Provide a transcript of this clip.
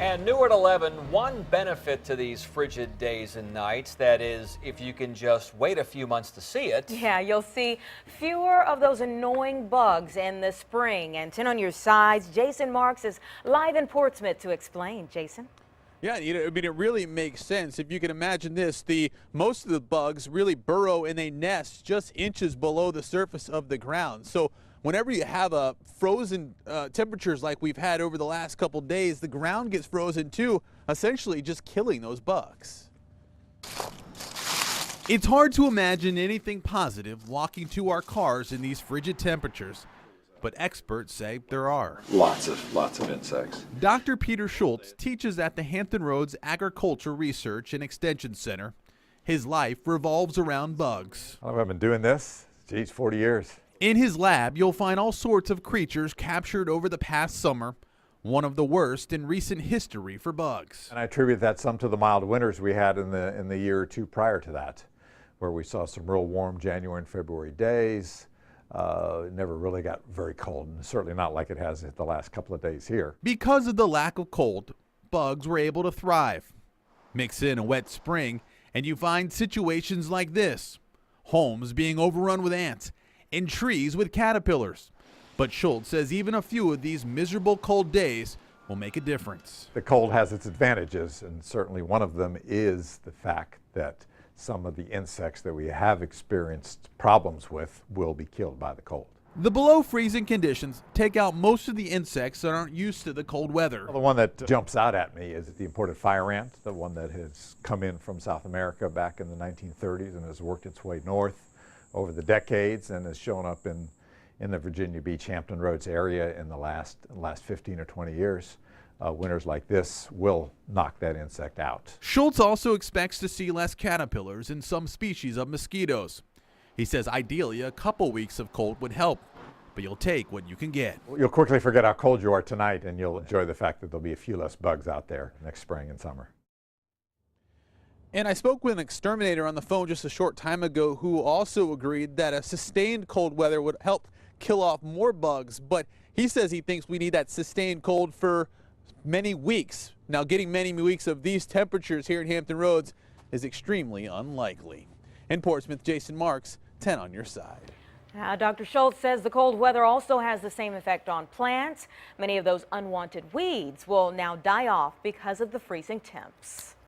And new at 11, one benefit to these frigid days and nights, that is, if you can just wait a few months to see it. Yeah, you'll see fewer of those annoying bugs in the spring. And 10 on your sides, Jason Marks is live in Portsmouth to explain. Jason? Yeah, I mean, it really makes sense. If you can imagine this, most of the bugs really burrow in a nest just inches below the surface of the ground. So whenever you have frozen temperatures like we've had over the last couple days, the ground gets frozen too, essentially just killing those bugs. It's hard to imagine anything positive walking to our cars in these frigid temperatures, but experts say there are. Lots of insects. Dr. Peter Schultz teaches at the Hampton Roads Agriculture Research and Extension Center. His life revolves around bugs. I've been doing this, 40 years. In his lab, you'll find all sorts of creatures captured over the past summer, one of the worst in recent history for bugs. And I attribute that some to the mild winters we had in the year or two prior to that, where we saw some real warm January and February days. It never really got very cold, and certainly not like it has the last couple of days here. Because of the lack of cold, bugs were able to thrive. Mix in a wet spring, and you find situations like this: homes being overrun with ants, and trees with caterpillars. But Schultz says even a few of these miserable cold days will make a difference. The cold has its advantages, and certainly one of them is the fact that some of the insects that we have experienced problems with will be killed by the cold. The below freezing conditions take out most of the insects that aren't used to the cold weather. The one that jumps out at me is the imported fire ant, the one that has come in from South America back in the 1930s and has worked its way north over the decades and has shown up in the Virginia Beach, Hampton Roads area in the last 15 or 20 years. Winters like this will knock that insect out. Schultz also expects to see less caterpillars in some species of mosquitoes. He says ideally a couple weeks of cold would help, but you'll take what you can get. You'll quickly forget how cold you are tonight, and you'll enjoy the fact that there'll be a few less bugs out there next spring and summer. And I spoke with an exterminator on the phone just a short time ago who also agreed that a sustained cold weather would help kill off more bugs, but he says he thinks we need that sustained cold for many weeks. Now, getting many weeks of these temperatures here in Hampton Roads is extremely unlikely. In Portsmouth, Jason Marks, 10 on your side. Now, Dr. Schultz says the cold weather also has the same effect on plants. Many of those unwanted weeds will now die off because of the freezing temps.